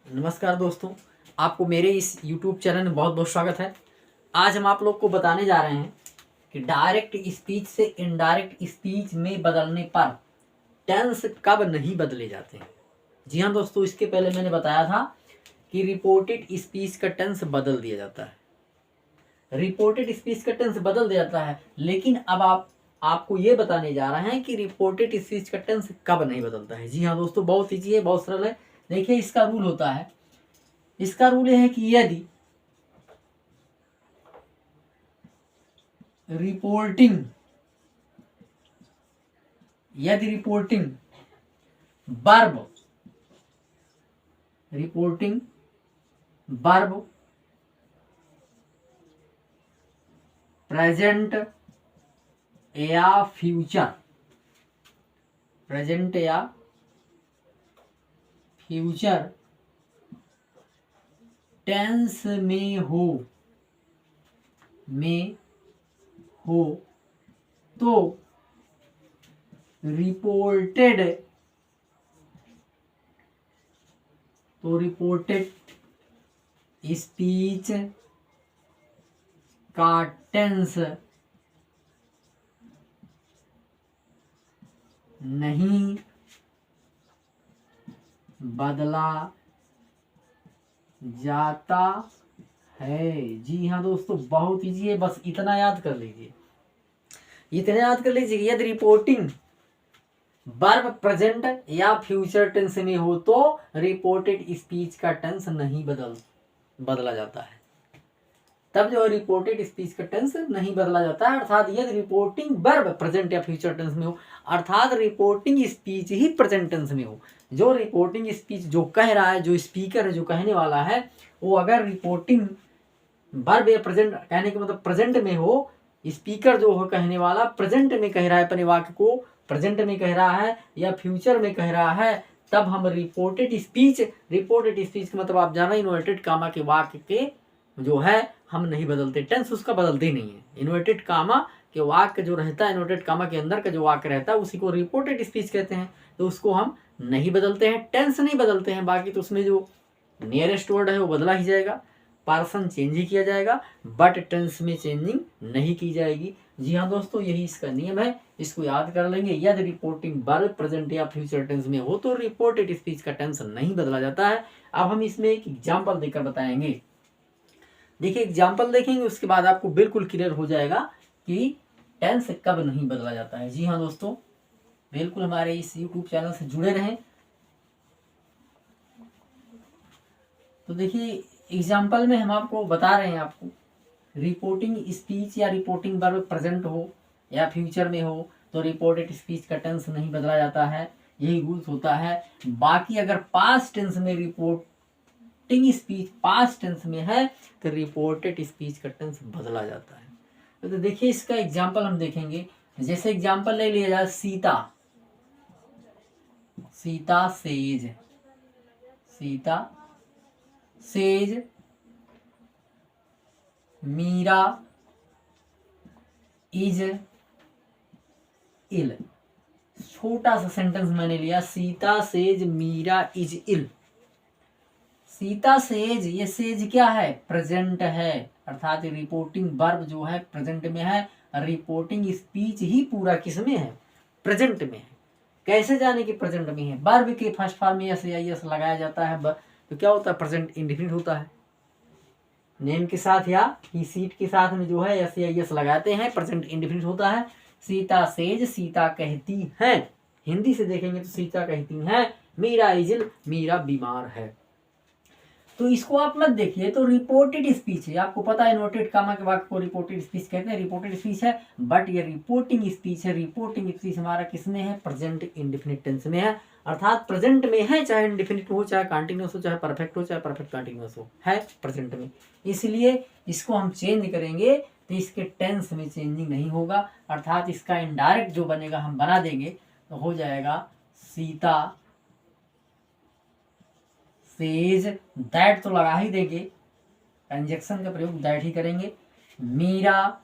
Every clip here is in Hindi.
नमस्कार दोस्तों, आपको मेरे इस YouTube चैनल में बहुत बहुत स्वागत है। आज हम आप लोग को बताने जा रहे हैं कि डायरेक्ट स्पीच से इनडायरेक्ट स्पीच में बदलने पर टेंस कब नहीं बदले जाते हैं। जी हाँ दोस्तों, इसके पहले मैंने बताया था कि रिपोर्टेड स्पीच का टेंस बदल दिया जाता है। रिपोर्टेड स्पीच का टेंस बदल दिया जाता है, लेकिन अब आपको ये बताने जा रहे हैं कि रिपोर्टेड स्पीच का टेंस कब नहीं बदलता है। जी हाँ दोस्तों, बहुत ईजी है, बहुत सरल है। देखिए, इसका रूल होता है, इसका रूल यह है कि रिपोर्टिंग यदि रिपोर्टिंग वर्ब प्रेजेंट या फ्यूचर टेंस में हो तो रिपोर्टेड स्पीच का टेंस नहीं बदला जाता है। जी हाँ दोस्तों, बहुत इजी है, बस इतना याद कर लीजिए, यदि रिपोर्टिंग वर्ब प्रेजेंट या फ्यूचर टेंस में हो तो रिपोर्टेड स्पीच का टेंस नहीं बदला जाता है। तब जो रिपोर्टेड स्पीच का टेंस नहीं बदला जाता है, अर्थात यदि रिपोर्टिंग वर्ब प्रेजेंट या फ्यूचर टेंस में हो, अर्थात रिपोर्टिंग स्पीच ही प्रेजेंट टेंस में हो। जो रिपोर्टिंग स्पीच जो कह रहा है, जो स्पीकर है, जो कहने वाला है, वो अगर रिपोर्टिंग वर्ब या प्रेजेंट, कहने का मतलब प्रेजेंट में हो, स्पीकर जो हो कहने वाला प्रेजेंट में कह रहा है, अपने वाक्य को प्रेजेंट में कह रहा है या फ्यूचर में कह रहा है, तब हम रिपोर्टेड स्पीच का मतलब आप जाना, इन्वर्टेड कामा के वाक्य के जो है हम नहीं बदलते, टेंस उसका बदलते ही नहीं है। इन्वर्टेड कामा के वाक्य जो रहता है, इन्वर्टेड कामा के अंदर का जो वाक्य रहता है, उसी को रिपोर्टेड स्पीच कहते हैं। तो उसको हम नहीं बदलते हैं, टेंस नहीं बदलते हैं। बाकी तो उसमें जो नियरेस्ट वर्ड है वो बदला ही जाएगा, पर्सन चेंज ही किया जाएगा, बट टेंस में चेंजिंग नहीं की जाएगी। जी हाँ दोस्तों, यही इसका नियम है, इसको याद कर लेंगे। यदि रिपोर्टिंग वर्ब प्रेजेंट या फ्यूचर टेंस में हो तो रिपोर्टेड स्पीच का टेंस नहीं बदला जाता है। अब हम इसमें एक एग्जाम्पल देकर बताएंगे। देखिए, एग्जाम्पल देखेंगे, उसके बाद आपको बिल्कुल क्लियर हो जाएगा कि टेंस कब नहीं बदला जाता है। जी हाँ दोस्तों, बिल्कुल हमारे इस यूट्यूब चैनल से जुड़े रहें। तो देखिए, एग्जाम्पल में हम आपको बता रहे हैं, आपको रिपोर्टिंग स्पीच या रिपोर्टिंग वर्ब प्रेजेंट हो या फ्यूचर में हो तो रिपोर्टेड स्पीच का टेंस नहीं बदला जाता है, यही रूल्स होता है। बाकी अगर पास्ट टेंस में रिपोर्टिंग स्पीच पास्ट टेंस में है तो रिपोर्टेड स्पीच का टेंस बदला जाता है। तो देखिए, इसका एग्जाम्पल हम देखेंगे। जैसे एग्जाम्पल ले लिया जाए, Sita says Meera is ill. छोटा सा सेंटेंस मैंने लिया, Sita says Meera is ill. Sita says, ये सेज क्या है? प्रेजेंट है, अर्थात रिपोर्टिंग वर्ब जो है प्रेजेंट में है, रिपोर्टिंग स्पीच ही पूरा किस में है? प्रेजेंट में है। कैसे जाने कि प्रेजेंट में है? वर्ब के फर्स्ट फॉर्म में एस या एस लगाया जाता है तो क्या होता है? प्रेजेंट इंडेफिनिट होता है। नेम के साथ या ही सीट के साथ में जो है एस या एस लगाते हैं, प्रेजेंट इंडेफिनिट होता है। सीता सेज, सीता कहती है। हिंदी से देखेंगे तो सीता कहती है, मीरा इजिल, मीरा बीमार है। तो इसको आप मत देखिए, तो रिपोर्टेड स्पीच है, आपको पता है इन्वर्टेड कामा के वाक्य को रिपोर्टेड स्पीच कहते हैं, रिपोर्टेड स्पीच है। बट ये रिपोर्टिंग स्पीच है, रिपोर्टिंग स्पीच हमारा किसमें है? प्रेजेंट इंडेफिनिट टेंस में है, अर्थात प्रेजेंट में है, चाहे इंडेफिनिट हो, चाहे कंटीन्यूअस हो, चाहे परफेक्ट हो, चाहे परफेक्ट कंटीन्यूअस हो, है प्रेजेंट में। इसलिए इसको हम चेंज करेंगे तो इसके टेंस में चेंजिंग नहीं होगा, अर्थात इसका इनडायरेक्ट जो बनेगा हम बना देंगे तो हो जाएगा सीता सेज, दैट तो लगा ही देंगे, कंजक्शन का प्रयोग दैट ही करेंगे। मीरा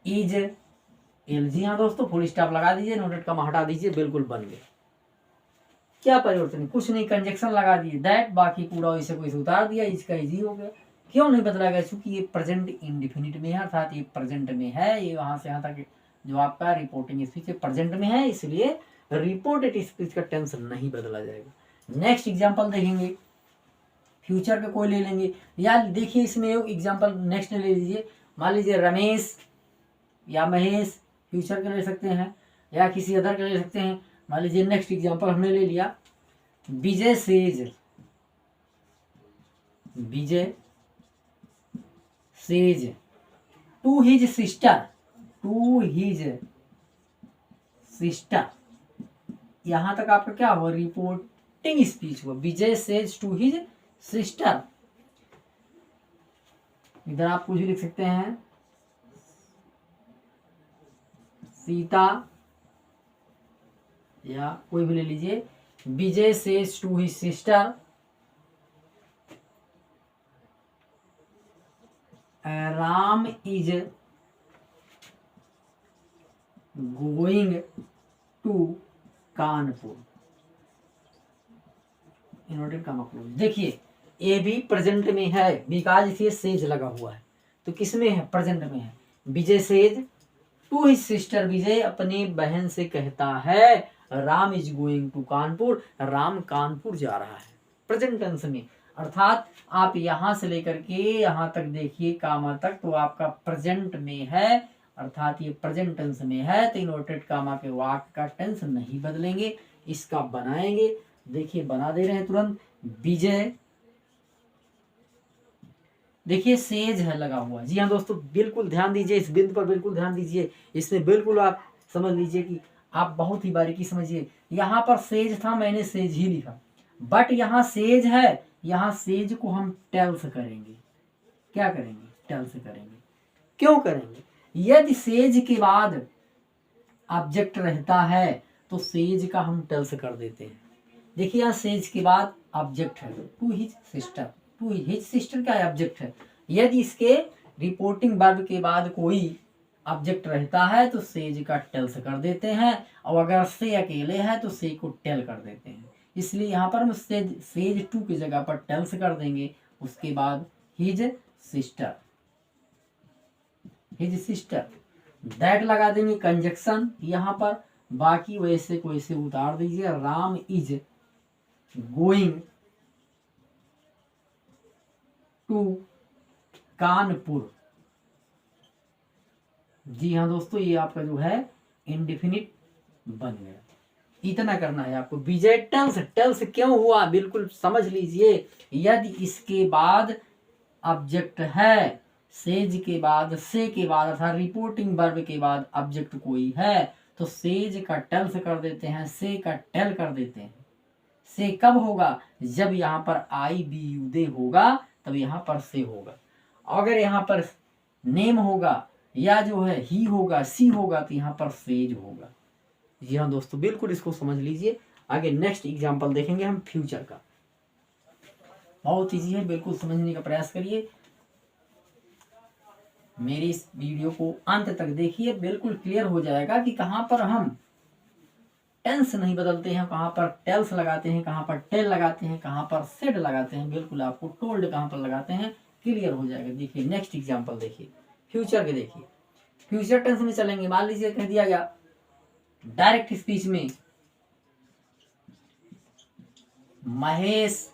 इज इल। जी हाँ दोस्तों, फुल स्टॉप लगा दीजिए, नोटेड कमा हटा दीजिए, बिल्कुल बन गए। क्या परिवर्तन, कुछ नहीं, कंजक्शन लगा दिए दैट, बाकी पूरा वैसे को इसे उतार दिया, इसका इजी हो गया। क्यों नहीं बदला गया, क्योंकि ये प्रेजेंट इंडिफिनिट में है, अर्थात ये प्रेजेंट में है, ये वहां से यहाँ तक जो आपका रिपोर्टिंग स्पीच प्रेजेंट में है, इसलिए रिपोर्टेड स्पीच का टेंस नहीं बदला जाएगा। नेक्स्ट एग्जांपल देखेंगे, फ्यूचर का कोई ले लेंगे, या देखिए इसमें एग्जांपल नेक्स्ट ले लीजिए, मान लीजिए रमेश या महेश, फ्यूचर का ले सकते हैं या किसी अदर का ले सकते हैं। मान लीजिए नेक्स्ट एग्जांपल हमने ले लिया, विजय सेज टू हिज सिस्टर, यहां तक आपका क्या हुआ, रिपोर्टिंग स्पीच हुआ, विजय सेज टू हिज सिस्टर। इधर आप कुछ भी लिख सकते हैं, सीता या कोई भी ले लीजिए, Vijay says to his sister Ram is going to Kanpur, inverted comma close. देखिए ये भी प्रेजेंट में है, बिकॉज इसे सेज लगा हुआ है, तो किसमें है, प्रेजेंट में है। Vijay says to his sister, Vijay अपनी बहन से कहता है, Ram is going to Kanpur, Ram Kanpur जा रहा है, प्रेजेंट टेंस में। अर्थात आप यहां से लेकर के यहां तक देखिए कामा तक, तो आपका प्रेजेंट में है, अर्थात ये प्रेजेंट टेंस में है, तो इन्वर्टेड कामा के वाक्य का टेंस नहीं बदलेंगे, इसका बनाएंगे। देखिए बना दे रहे हैं तुरंत, विजय, देखिए सेज है लगा हुआ। जी हाँ दोस्तों, बिल्कुल ध्यान दीजिए, इस बिंदु पर बिल्कुल ध्यान दीजिए, इसमें बिल्कुल आप समझ लीजिए कि आप बहुत ही बारीकी समझिए। यहाँ पर सेज था, मैंने सेज ही लिखा, बट यहाँ सेज है, यहाँ सेज को हम टेल्स करेंगे। क्या करेंगे, टेल्स करेंगे। क्यों करेंगे, यदि सेज के बाद ऑब्जेक्ट रहता है तो सेज का हम टेल्स कर देते हैं। देखिए यहाँ सेज के बाद ऑब्जेक्ट है, to his sister, to his sister क्या ऑब्जेक्ट है। यदि इसके रिपोर्टिंग वर्ब के बाद कोई ऑब्जेक्ट रहता है तो सेज का टेल्स कर देते हैं, और अगर से अकेले है तो से को टेल कर देते हैं। इसलिए यहाँ पर हम सेज टू की जगह पर टेल्स कर देंगे, उसके बाद हिज सिस्टर दैट लगा देंगे, कंजक्शन यहाँ पर, बाकी वैसे को ऐसे उतार दीजिए, Ram is going to Kanpur. जी हाँ दोस्तों, ये आपका जो है इंडिफिनिट बन गया। इतना करना है आपको। विजय टेल्स क्यों हुआ, बिल्कुल समझ लीजिए। यदि इसके बाद ऑब्जेक्ट है, सेज के बाद, से के बाद अर्थात रिपोर्टिंग वर्ब के बाद ऑब्जेक्ट कोई है तो सेज का टेल्स कर देते हैं, से का टेल कर देते हैं। से कब होगा, जब यहाँ पर आई बी यू दे होगा तब यहाँ पर से होगा। अगर यहाँ पर नेम होगा या जो है ही होगा, सी होगा, तो यहाँ पर सेज होगा। जी हाँ दोस्तों, बिल्कुल इसको समझ लीजिए। आगे नेक्स्ट एग्जांपल देखेंगे हम फ्यूचर का, बहुत इजी है, बिल्कुल समझने का प्रयास करिए। मेरी इस वीडियो को अंत तक देखिए, बिल्कुल क्लियर हो जाएगा कि कहाँ पर हम टेंस नहीं बदलते हैं, कहाँ पर टेल्स लगाते हैं, कहाँ पर टेल लगाते हैं, कहाँ पर सेड लगाते हैं, बिल्कुल आपको टोल्ड कहाँ पर लगाते हैं क्लियर हो जाएगा। देखिए नेक्स्ट एग्जांपल देखिए, फ्यूचर के देखिए, फ्यूचर टेंस में चलेंगे। मान लीजिए कह दिया गया डायरेक्ट स्पीच में, महेश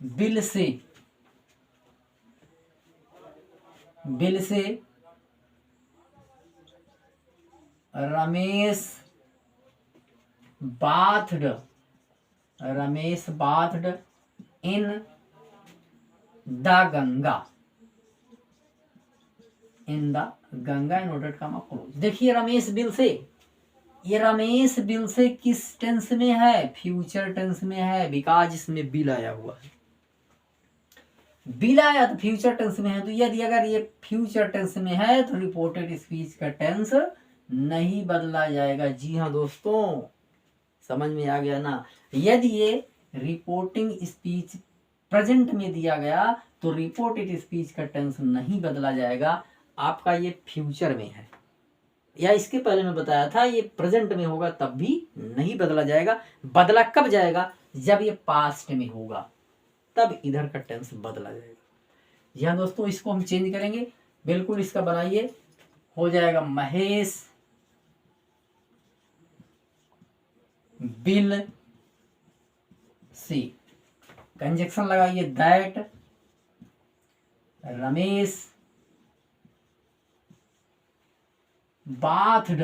बिल से Ramesh bathed in the Ganga noted comma close. देखिए रमेश बिल से, ये रमेश बिल से किस टेंस में है, फ्यूचर टेंस में है, बिकॉज इसमें बिल आया हुआ है। बिल आया तो फ्यूचर टेंस में है, तो यदि अगर ये फ्यूचर टेंस में है तो रिपोर्टेड स्पीच का टेंस नहीं बदला जाएगा। जी हाँ दोस्तों, समझ में आ गया ना। यदि ये रिपोर्टिंग स्पीच प्रेजेंट में दिया गया तो रिपोर्टेड स्पीच का टेंस नहीं बदला जाएगा। आपका ये फ्यूचर में है, या इसके पहले मैं बताया था ये प्रेजेंट में होगा तब भी नहीं बदला जाएगा। बदला कब जाएगा? जब ये पास्ट में होगा तब इधर का टेंस बदला जाएगा। यहां दोस्तों इसको हम चेंज करेंगे, बिल्कुल इसका बनाइए, हो जाएगा महेश विल सी, कंजक्शन लगाइए that, Ramesh bathed,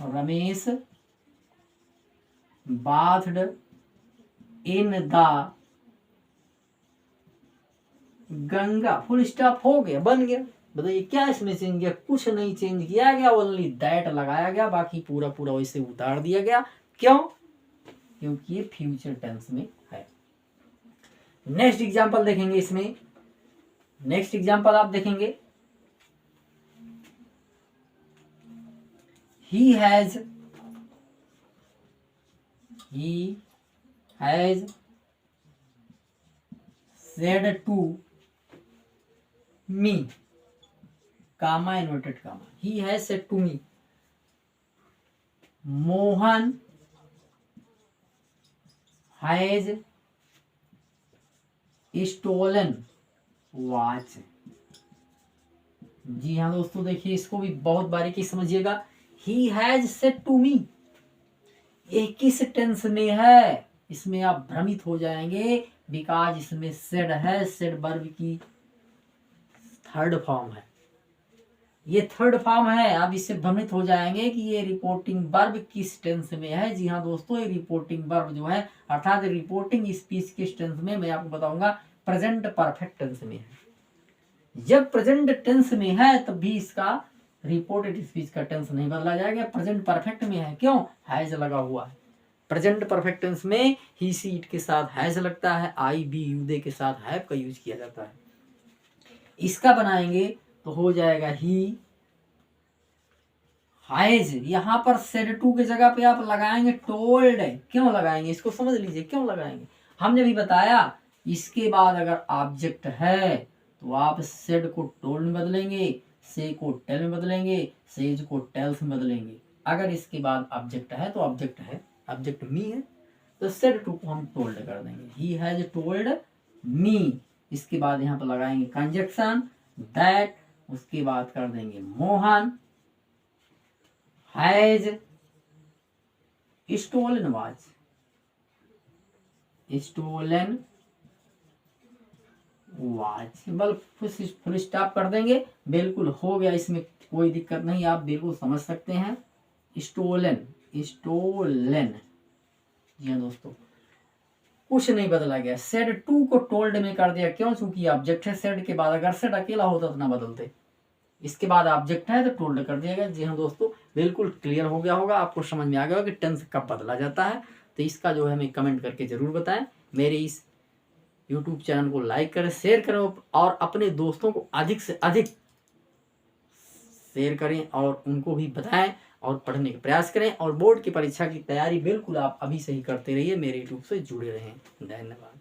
Ramesh bathed in the Ganga. Full stop हो गया, बन गया। बताइए क्या इसमें चेंज किया? कुछ नहीं चेंज किया गया, ओनली दैट लगाया गया, बाकी पूरा पूरा वैसे उतार दिया गया। क्यों? क्योंकि ये फ्यूचर टेंस में है। नेक्स्ट एग्जांपल देखेंगे इसमें। नेक्स्ट एग्जांपल आप देखेंगे, he has said to me, comma inverted comma, he has said to me, Mohan has stolen watch। जी हाँ दोस्तों, देखिए इसको भी बहुत बारीकी समझिएगा। He has said to me, ये किस टेंस में है? इसमें आप भ्रमित हो जाएंगे, बिकॉज इसमें सेड है, सेड वर्ब की थर्ड फॉर्म है, ये थर्ड फॉर्म है। आप इससे भ्रमित हो जाएंगे कि ये रिपोर्टिंग वर्ब किस टेंस में है। जी हाँ दोस्तों, ये रिपोर्टिंग वर्ब जो है अर्थात रिपोर्टिंग स्पीच किस टेंस में, मैं आपको बताऊंगा प्रेजेंट परफेक्ट टेंस में है। जब प्रेजेंट टेंस में है तब भी इसका रिपोर्टेड स्पीच का टेंस नहीं बदला जाएगा, प्रेजेंट परफेक्ट में है। क्यों? हैज लगा हुआ है। प्रेजेंट परफेक्ट टेंस में ही सी इट के साथ हैज लगता है, आई बी यू दे के साथ हैव का यूज किया जाता है। इसका बनाएंगे तो हो जाएगा ही हैज। यहां पर सेड टू की जगह पे आप लगाएंगे टोल्ड। क्यों लगाएंगे? इसको समझ लीजिए क्यों लगाएंगे। हमने भी बताया इसके बाद अगर ऑब्जेक्ट है तो आप सेड को टोल्ड में बदलेंगे, से को टेल में बदलेंगे, सेज को टेल्स में बदलेंगे। अगर इसके बाद ऑब्जेक्ट है तो ऑब्जेक्ट है, ऑब्जेक्ट मी है तो सेड टू को हम टोल्ड कर देंगे, ही हैज टोल्ड मी। इसके बाद यहाँ पर लगाएंगे कंजक्शन दैट, उसके बाद कर देंगे Mohan has stolen watch, stolen watch, बल्कि फुल स्टॉप कर देंगे। बिल्कुल हो गया, इसमें कोई दिक्कत नहीं, आप बिल्कुल समझ सकते हैं। Stolen, stolen. जी हाँ दोस्तों, कुछ नहीं बदला गया। सेड टू को टोल्ड में कर दिया, क्यों? चूंकि ऑब्जेक्ट है सेड के बाद, अगर सेड अकेला होता तो ना बदलते। इसके बाद ऑब्जेक्ट है तो टोल्ड कर दिया गया। जी हाँ दोस्तों, बिल्कुल क्लियर हो गया होगा, आपको समझ में आ गया होगा कि टेंस कब बदला जाता है। तो इसका जो है हमें कमेंट करके जरूर बताएं। मेरे इस YouTube चैनल को लाइक करें, शेयर करें और अपने दोस्तों को अधिक से अधिक शेयर करें और उनको भी बताएं और पढ़ने का प्रयास करें। और बोर्ड की परीक्षा की तैयारी बिल्कुल आप अभी से ही करते रहिए, मेरे YouTube से जुड़े रहें। धन्यवाद।